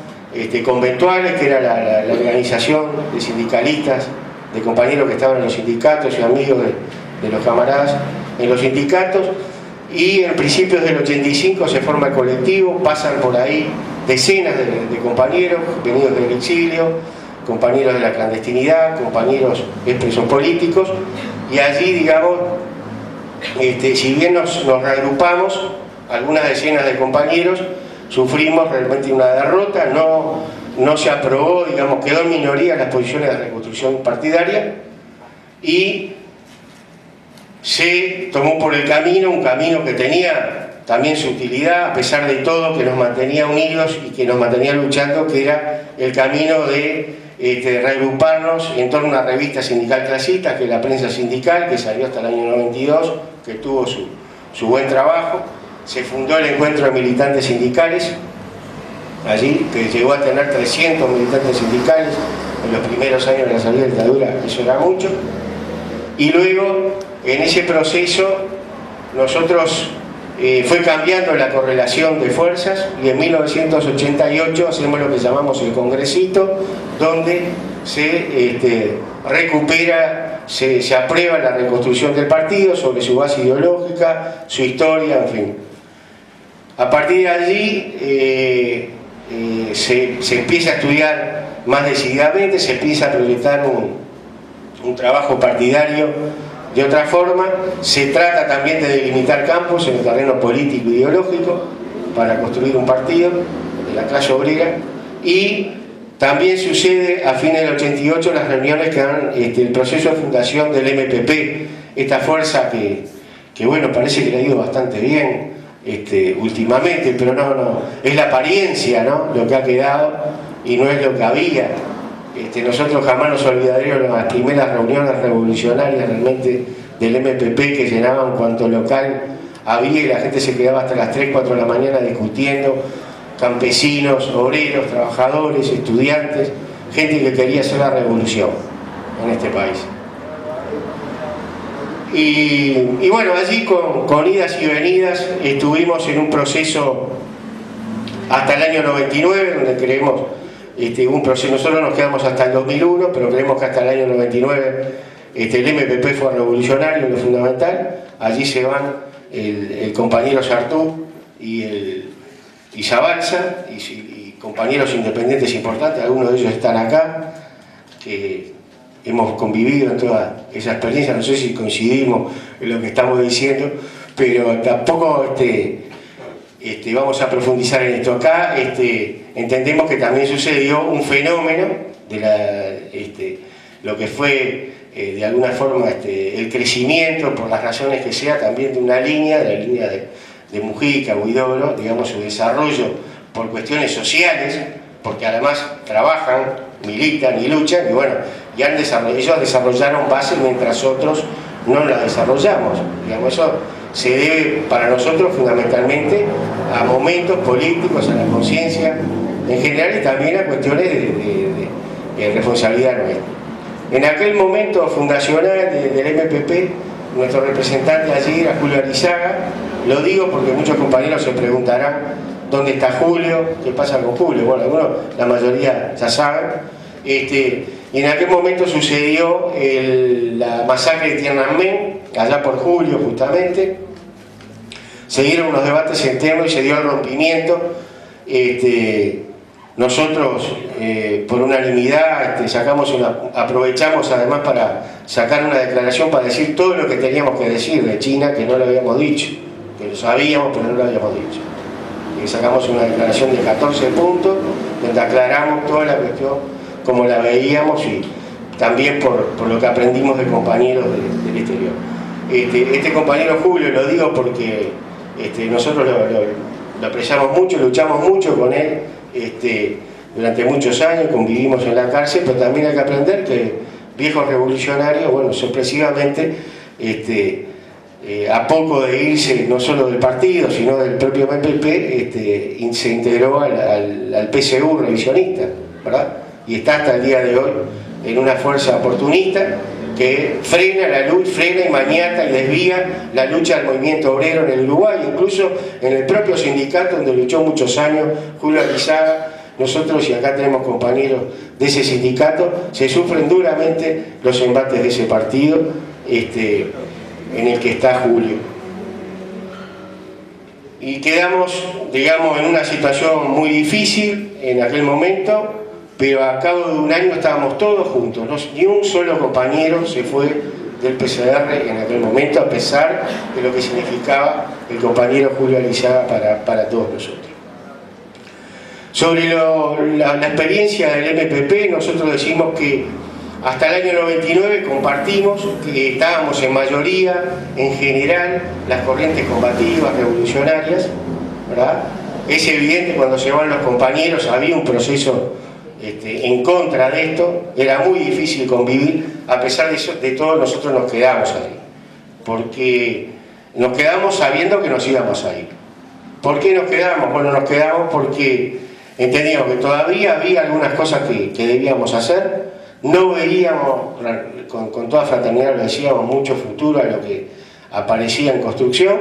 conventuales, que era la organización de sindicalistas, de compañeros que estaban en los sindicatos y amigos de los camaradas en los sindicatos. Y en principios del 85 se forma el colectivo, pasan por ahí decenas de compañeros venidos del exilio, compañeros de la clandestinidad, compañeros presos políticos, y allí, digamos, si bien nos reagrupamos, algunas decenas de compañeros, sufrimos realmente una derrota. No se aprobó, digamos, quedó en minoría las posiciones de reconstrucción partidaria, y se tomó por el camino, un camino que tenía también su utilidad, a pesar de todo, que nos mantenía unidos y que nos mantenía luchando, que era el camino de reagruparnos en torno a una revista sindical clasista, que es La Prensa Sindical, que salió hasta el año 92, que tuvo su buen trabajo. Se fundó el Encuentro de Militantes Sindicales, allí, que llegó a tener 300 militantes sindicales en los primeros años de la salida de la dictadura, eso era mucho. Y luego, en ese proceso, nosotros fue cambiando la correlación de fuerzas, y en 1988 hacemos lo que llamamos el Congresito, donde se recupera, se aprueba la reconstrucción del partido sobre su base ideológica, su historia, en fin. A partir de allí se empieza a estudiar más decididamente, se empieza a proyectar un trabajo partidario de otra forma. Se trata también de delimitar campos en el terreno político e ideológico para construir un partido de la clase obrera, y también sucede a fines del 88 las reuniones que dan el proceso de fundación del MPP, esta fuerza que bueno, parece que le ha ido bastante bien últimamente, pero no, es la apariencia, ¿no?, lo que ha quedado y no es lo que había. Nosotros jamás nos olvidaremos de las primeras reuniones revolucionarias realmente del MPP, que llenaban cuanto local había y la gente se quedaba hasta las 3, 4 de la mañana discutiendo, campesinos, obreros, trabajadores, estudiantes, gente que quería hacer la revolución en este país. Y bueno, allí con idas y venidas estuvimos en un proceso hasta el año 99, donde creemos un proceso. Nosotros nos quedamos hasta el 2001, pero creemos que hasta el año 99 el MPP fue revolucionario, lo fundamental. Allí se van el compañero Sartú y Zabalza, y compañeros independientes importantes, algunos de ellos están acá, que hemos convivido en toda esa experiencia. No sé si coincidimos en lo que estamos diciendo, pero tampoco vamos a profundizar en esto. Acá entendemos que también sucedió un fenómeno de lo que fue de alguna forma el crecimiento, por las razones que sea, también de una línea, de la línea de Mujica, Huidobro, digamos, su desarrollo por cuestiones sociales, porque además trabajan, militan y luchan, y bueno, ellos desarrollaron bases mientras otros no la desarrollamos. Digamos, eso se debe para nosotros fundamentalmente a momentos políticos, a la conciencia en general, y también a cuestiones de responsabilidad nuestra. En aquel momento fundacional del MPP, nuestro representante allí era Julio Arizaga. Lo digo porque muchos compañeros se preguntarán dónde está Julio, qué pasa con Julio. Bueno, algunos, la mayoría ya saben. Y en aquel momento sucedió la masacre de Tiananmen, allá por julio justamente. Se dieron unos debates internos y se dio el rompimiento. Nosotros, por unanimidad, aprovechamos además para sacar una declaración para decir todo lo que teníamos que decir de China, que no lo habíamos dicho, que lo sabíamos pero no lo habíamos dicho. Y sacamos una declaración de 14 puntos donde aclaramos toda la cuestión como la veíamos, y también por lo que aprendimos de compañeros del exterior. Este compañero Julio, lo digo porque nosotros lo apreciamos mucho, luchamos mucho con él durante muchos años, convivimos en la cárcel, pero también hay que aprender que viejos revolucionarios, bueno, sorpresivamente, a poco de irse no solo del partido, sino del propio MPP, se integró al PSU revisionista, ¿verdad? Y está hasta el día de hoy en una fuerza oportunista que frena y maniata y desvía la lucha del movimiento obrero en el Uruguay, incluso en el propio sindicato donde luchó muchos años Julio Arizaga. Nosotros, y acá tenemos compañeros de ese sindicato, se sufren duramente los embates de ese partido en el que está Julio. Y quedamos, digamos, en una situación muy difícil en aquel momento, pero a cabo de un año estábamos todos juntos, ¿no? Ni un solo compañero se fue del PCR en aquel momento, a pesar de lo que significaba el compañero Julio Arizaga para todos nosotros. Sobre la experiencia del MPP, nosotros decimos que hasta el año 99 compartimos, que estábamos en mayoría, en general, las corrientes combativas, revolucionarias, ¿verdad? Es evidente, cuando se van los compañeros, había un proceso en contra de esto, era muy difícil convivir. A pesar de todo, nosotros nos quedamos ahí, porque nos quedamos sabiendo que nos íbamos a ir. ¿Por qué nos quedamos? Bueno, nos quedamos porque Entendíamos que todavía había algunas cosas que debíamos hacer, no veíamos, con toda fraternidad lo decíamos, mucho futuro a lo que aparecía en construcción,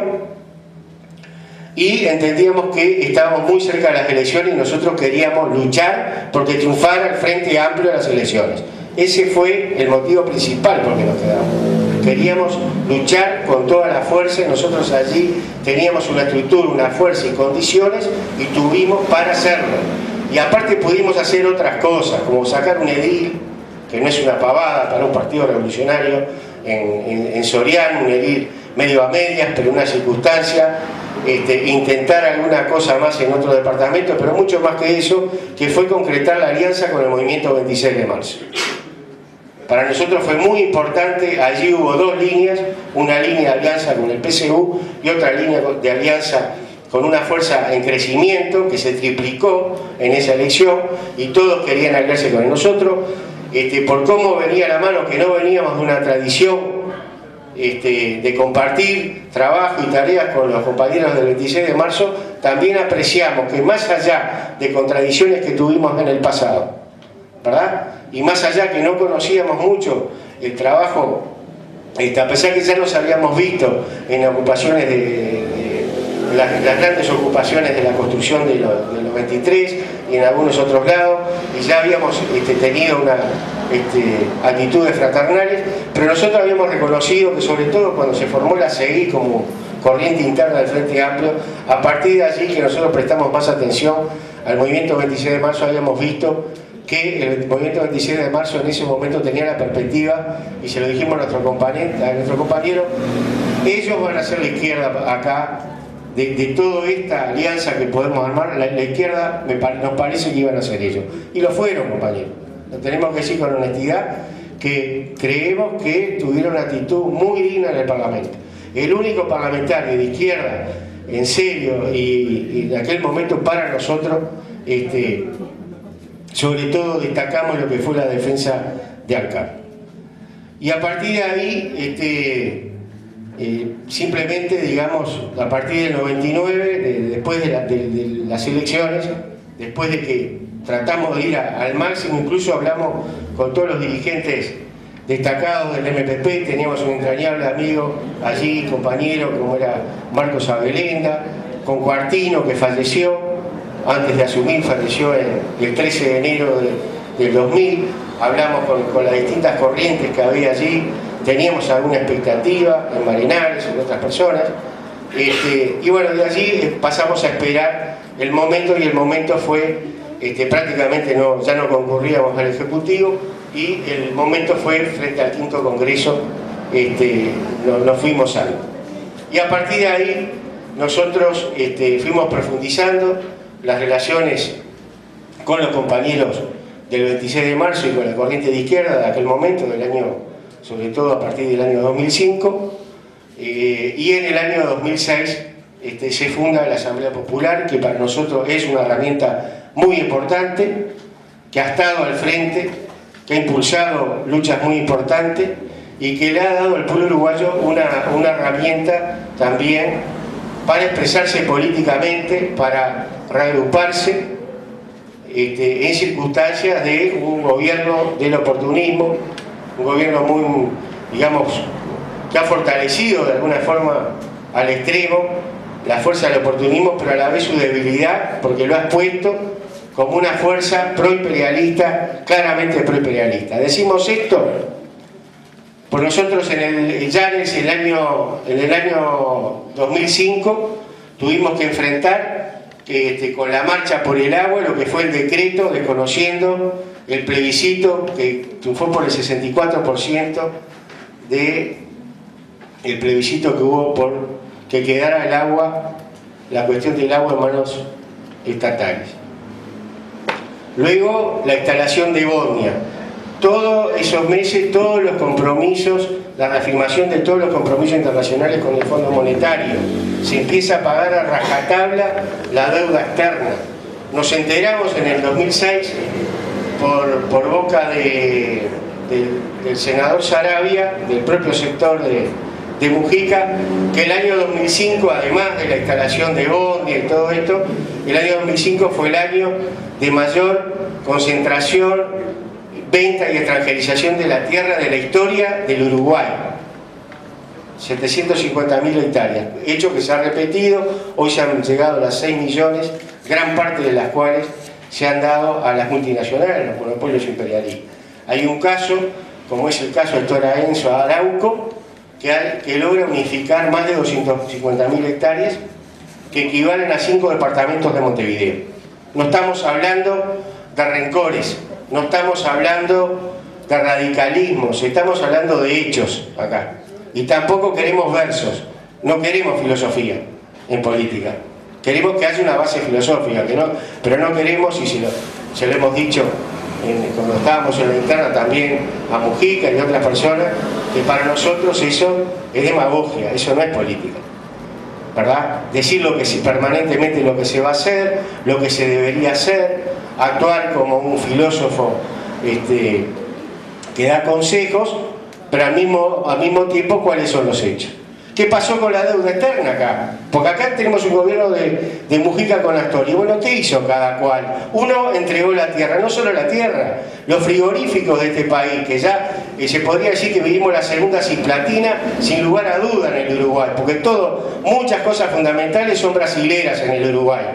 y entendíamos que estábamos muy cerca de las elecciones y nosotros queríamos luchar porque triunfara el Frente Amplio de las elecciones. Ese fue el motivo principal por el que nos quedamos. Queríamos luchar con toda la fuerza y nosotros allí teníamos una estructura, una fuerza y condiciones y tuvimos para hacerlo. Y aparte pudimos hacer otras cosas, como sacar un edil, que no es una pavada para un partido revolucionario, en Soriano, un edil medio a medias, pero en una circunstancia, intentar alguna cosa más en otro departamento, pero mucho más que eso, que fue concretar la alianza con el movimiento 26 de marzo. Para nosotros fue muy importante, allí hubo dos líneas, una línea de alianza con el PSU y otra línea de alianza con una fuerza en crecimiento que se triplicó en esa elección y todos querían aliarse con nosotros, por cómo venía la mano, que no veníamos de una tradición de compartir trabajo y tareas con los compañeros del 26 de marzo, también apreciamos que más allá de contradicciones que tuvimos en el pasado, ¿verdad? Y más allá que no conocíamos mucho el trabajo, a pesar que ya nos habíamos visto en ocupaciones las grandes ocupaciones de la construcción de los 23 y en algunos otros lados, y ya habíamos tenido una actitudes fraternales, pero nosotros habíamos reconocido que sobre todo cuando se formó la CEI como corriente interna del Frente Amplio, a partir de allí que nosotros prestamos más atención al movimiento 26 de marzo, habíamos visto que el movimiento 26 de marzo en ese momento tenía la perspectiva, y se lo dijimos a nuestro compañero, ellos van a ser la izquierda acá, de toda esta alianza que podemos armar, la izquierda nos parece que iban a ser ellos. Y lo fueron, compañeros. Lo tenemos que decir con honestidad, que creemos que tuvieron una actitud muy digna en el Parlamento. El único parlamentario de izquierda, en serio, y en aquel momento para nosotros, sobre todo destacamos lo que fue la defensa de Alcar. Y a partir de ahí, simplemente, digamos, a partir del 99, después de las elecciones, después de que tratamos de ir al máximo, incluso hablamos con todos los dirigentes destacados del MPP, teníamos un entrañable amigo allí, compañero, como era Marcos Abelenda, con Cuartino, que falleció, antes de asumir, falleció el 13 de enero del 2000, hablamos con las distintas corrientes que había allí, teníamos alguna expectativa en Marenales, en otras personas, y bueno, de allí pasamos a esperar el momento, y el momento fue, prácticamente ya no concurríamos al Ejecutivo, y el momento fue frente al 5º Congreso, nos fuimos algo. Y a partir de ahí, nosotros fuimos profundizando las relaciones con los compañeros del 26 de marzo y con la corriente de izquierda de aquel momento, del año, sobre todo a partir del año 2005, y en el año 2006 se funda la Asamblea Popular, que para nosotros es una herramienta muy importante, que ha estado al frente, que ha impulsado luchas muy importantes y que le ha dado al pueblo uruguayo una herramienta también para expresarse políticamente, para reagruparse en circunstancias de un gobierno del oportunismo, un gobierno muy, digamos, que ha fortalecido de alguna forma al extremo la fuerza del oportunismo, pero a la vez su debilidad, porque lo ha expuesto como una fuerza proimperialista, claramente proimperialista. Decimos esto, por nosotros en el Llanes, en el año 2005, tuvimos que enfrentar con la marcha por el agua lo que fue el decreto, desconociendo el plebiscito que triunfó por el 64% del plebiscito que hubo por que quedara el agua, la cuestión del agua en manos estatales. Luego la instalación de Bodnia. Todos esos meses, todos los compromisos, la reafirmación de todos los compromisos internacionales con el Fondo Monetario. Se empieza a pagar a rajatabla la deuda externa. Nos enteramos en el 2006 por boca del senador Saravia, del propio sector de de Mujica, que el año 2005, además de la instalación de Bondia y todo esto, el año 2005 fue el año de mayor concentración, venta y extranjerización de la tierra de la historia del Uruguay. 750.000 hectáreas, hecho que se ha repetido. Hoy se han llegado a las 6 millones, gran parte de las cuales se han dado a las multinacionales, a los monopolios imperialistas. Hay un caso, como es el caso de Tora Enzo Arauco, que logra unificar más de 250.000 hectáreas, que equivalen a 5 departamentos de Montevideo. No estamos hablando de rencores, no estamos hablando de radicalismos, estamos hablando de hechos acá. Y tampoco queremos versos, no queremos filosofía en política. Queremos que haya una base filosófica, pero no queremos, y se lo hemos dicho cuando estábamos en la interna también a Mujica y a otras personas, que para nosotros eso es demagogia, eso no es política, ¿verdad? Decir permanentemente lo que se va a hacer, lo que se debería hacer, actuar como un filósofo que da consejos, pero al mismo tiempo, ¿cuáles son los hechos? ¿Qué pasó con la deuda externa acá? Porque acá tenemos un gobierno de Mujica con Astori. Bueno, ¿qué hizo cada cual? Uno entregó la tierra, no solo la tierra, los frigoríficos de este país, que ya se podría decir que vivimos la segunda cisplatina, sin lugar a duda, en el Uruguay, porque muchas cosas fundamentales son brasileras en el Uruguay.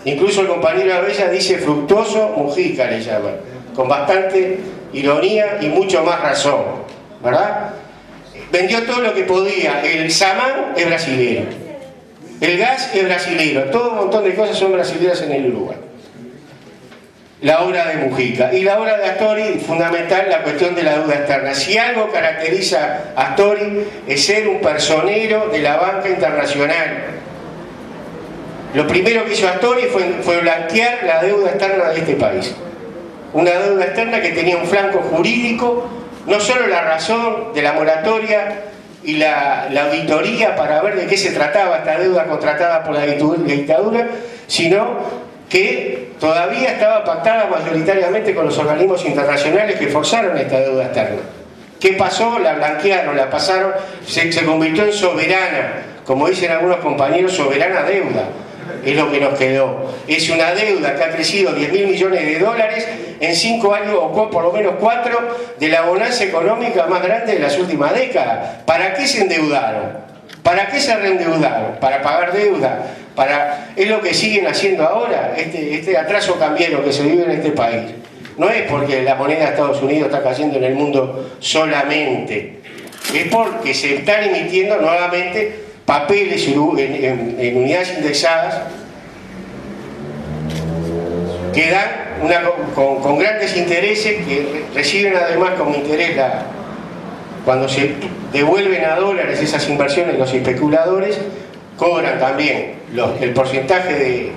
Incluso el compañero Abella dice fructuoso Mujica, le llama, con bastante ironía y mucho más razón, ¿verdad? Vendió todo lo que podía. El samán es brasilero, el gas es brasilero, todo un montón de cosas son brasileras en el Uruguay. La obra de Mujica y la obra de Astori, fundamental, la cuestión de la deuda externa. Si algo caracteriza a Astori es ser un personero de la banca internacional. Lo primero que hizo Astori fue blanquear la deuda externa de este país, una deuda externa que tenía un flanco jurídico. No solo la razón de la moratoria y la auditoría para ver de qué se trataba esta deuda contratada por la dictadura, sino que todavía estaba pactada mayoritariamente con los organismos internacionales que forzaron esta deuda externa. ¿Qué pasó? La blanquearon, la pasaron, se convirtió en soberana, como dicen algunos compañeros, soberana deuda. Es lo que nos quedó. Es una deuda que ha crecido 10.000 millones de dólares en 5 años, o por lo menos 4, de la bonanza económica más grande de las últimas décadas. ¿Para qué se endeudaron? ¿Para qué se reendeudaron? ¿Para pagar deuda? Es lo que siguen haciendo ahora, este atraso cambiario que se vive en este país. No es porque la moneda de Estados Unidos está cayendo en el mundo solamente, es porque se están emitiendo nuevamente papeles en unidades indexadas que dan con grandes intereses, que reciben además como interés cuando se devuelven a dólares esas inversiones, los especuladores cobran también el porcentaje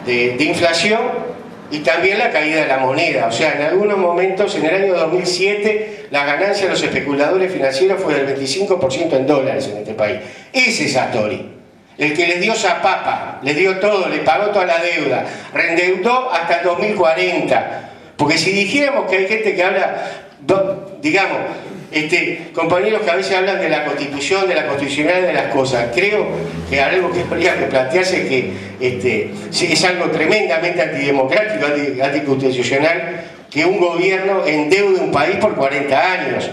de inflación y también la caída de la moneda. O sea, en algunos momentos, en el año 2007, la ganancia de los especuladores financieros fue del 25% en dólares en este país. Ese es Astori, el que les dio zapapa, les dio todo, les pagó toda la deuda, reendeudó hasta el 2040. Porque si dijéramos que hay gente que habla, digamos, compañeros que a veces hablan de la Constitución, de la constitucionalidad de las cosas, creo que algo que habría que plantearse que es algo tremendamente antidemocrático, anticonstitucional, que un gobierno endeude un país por 40 años,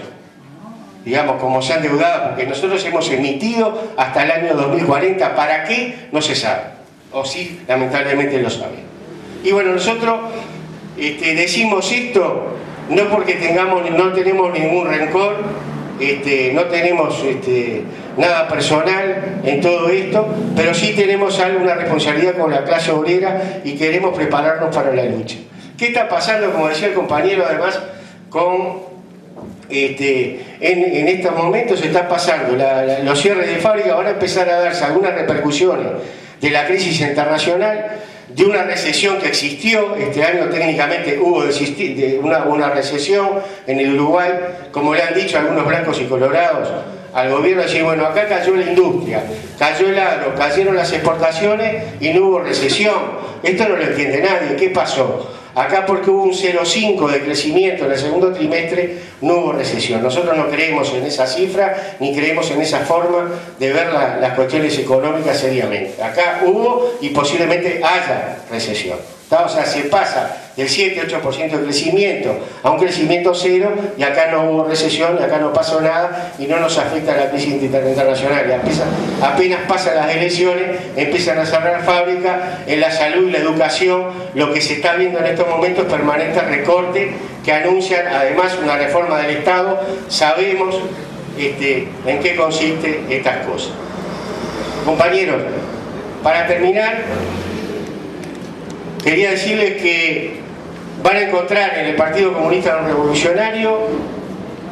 digamos, como se han endeudado, porque nosotros hemos emitido hasta el año 2040, ¿para qué? No se sabe, o sí, lamentablemente lo saben. Y bueno, nosotros decimos esto no porque no tenemos ningún rencor, no tenemos nada personal en todo esto, pero sí tenemos alguna responsabilidad con la clase obrera y queremos prepararnos para la lucha. ¿Qué está pasando, como decía el compañero, además, en estos momentos se está pasando los cierres de fábrica? Van a empezar a darse algunas repercusiones de la crisis internacional, de una recesión que existió. Este año técnicamente hubo una recesión en el Uruguay, como le han dicho algunos blancos y colorados al gobierno, decir, bueno, acá cayó la industria, cayó el agro, cayeron las exportaciones y no hubo recesión. Esto no lo entiende nadie. ¿Qué pasó? Acá, porque hubo un 0,5 de crecimiento en el segundo trimestre, no hubo recesión. Nosotros no creemos en esa cifra, ni creemos en esa forma de ver las cuestiones económicas seriamente. Acá hubo y posiblemente haya recesión. O sea, se pasa del 7-8% de crecimiento a un crecimiento cero, y acá no hubo recesión, y acá no pasó nada, y no nos afecta la crisis internacional. Y apenas pasan las elecciones, empiezan a cerrar fábricas. En la salud y la educación, lo que se está viendo en estos momentos es permanente recorte, que anuncian además una reforma del Estado. Sabemos en qué consiste estas cosas. Compañeros, para terminar, quería decirles que van a encontrar en el Partido Comunista Revolucionario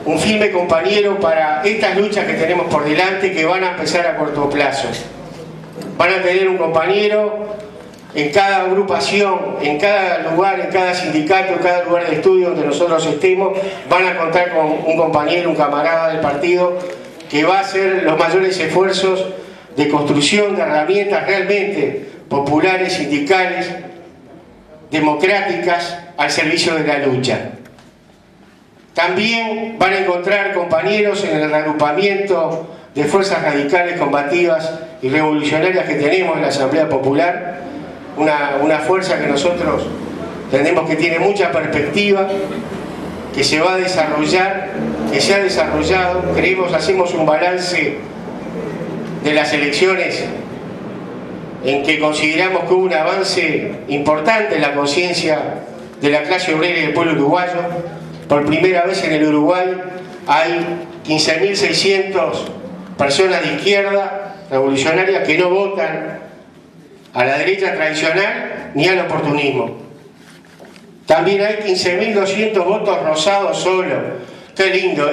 un firme compañero para estas luchas que tenemos por delante, que van a empezar a corto plazo. Van a tener un compañero en cada agrupación, en cada lugar, en cada sindicato, en cada lugar de estudio donde nosotros estemos. Van a contar con un compañero, un camarada del partido, que va a hacer los mayores esfuerzos de construcción de herramientas realmente populares, sindicales, democráticas, al servicio de la lucha. También van a encontrar compañeros en el reagrupamiento de fuerzas radicales, combativas y revolucionarias que tenemos en la Asamblea Popular, una fuerza que nosotros entendemos que tiene mucha perspectiva, que se va a desarrollar, que se ha desarrollado. Creemos, hacemos un balance de las elecciones en que consideramos que hubo un avance importante en la conciencia de la clase obrera y del pueblo uruguayo. Por primera vez en el Uruguay hay 15.600 personas de izquierda revolucionarias que no votan a la derecha tradicional ni al oportunismo. También hay 15.200 votos rosados solo. Qué lindo,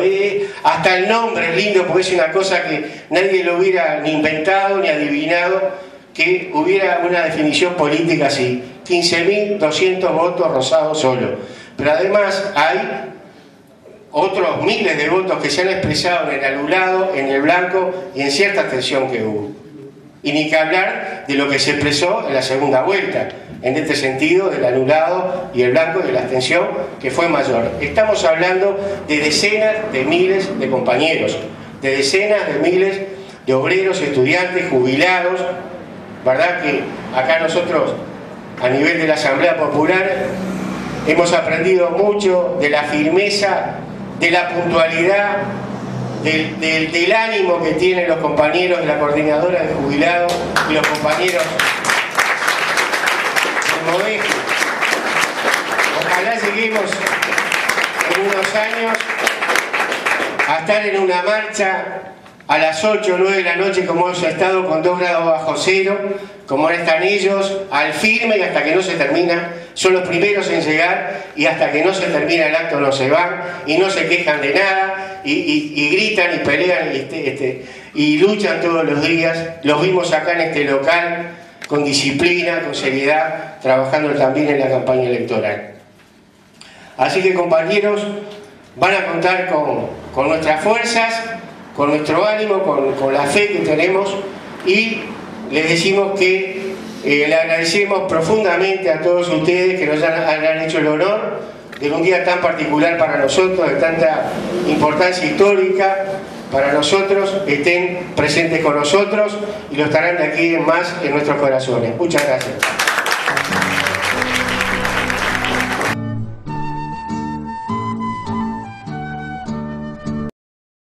hasta el nombre es lindo, porque es una cosa que nadie lo hubiera ni inventado ni adivinado, que hubiera una definición política así. 15.200 votos rosados solo. Pero además hay otros miles de votos que se han expresado en el anulado, en el blanco y en cierta abstención que hubo. Y ni que hablar de lo que se expresó en la segunda vuelta, en este sentido del anulado y el blanco y de la abstención, que fue mayor. Estamos hablando de decenas de miles de compañeros, de decenas de miles de obreros, estudiantes, jubilados. ¿Verdad que acá nosotros, a nivel de la Asamblea Popular, hemos aprendido mucho de la firmeza, de la puntualidad, del ánimo que tienen los compañeros de la coordinadora de jubilados y los compañeros del MODEJE? Ojalá lleguemos en unos años a estar en una marcha a las 8 o 9 de la noche, como hemos estado, con 2 grados bajo cero, como ahora están ellos, al firme, y hasta que no se termina, son los primeros en llegar, y hasta que no se termina el acto no se van, y no se quejan de nada, y gritan y pelean, y luchan todos los días. Los vimos acá en este local, con disciplina, con seriedad, trabajando también en la campaña electoral. Así que, compañeros, van a contar con nuestras fuerzas, con nuestro ánimo, con la fe que tenemos, y les decimos que le agradecemos profundamente a todos ustedes que nos han hecho el honor de un día tan particular para nosotros, de tanta importancia histórica para nosotros, estén presentes con nosotros, y lo estarán de aquí en más en nuestros corazones. Muchas gracias.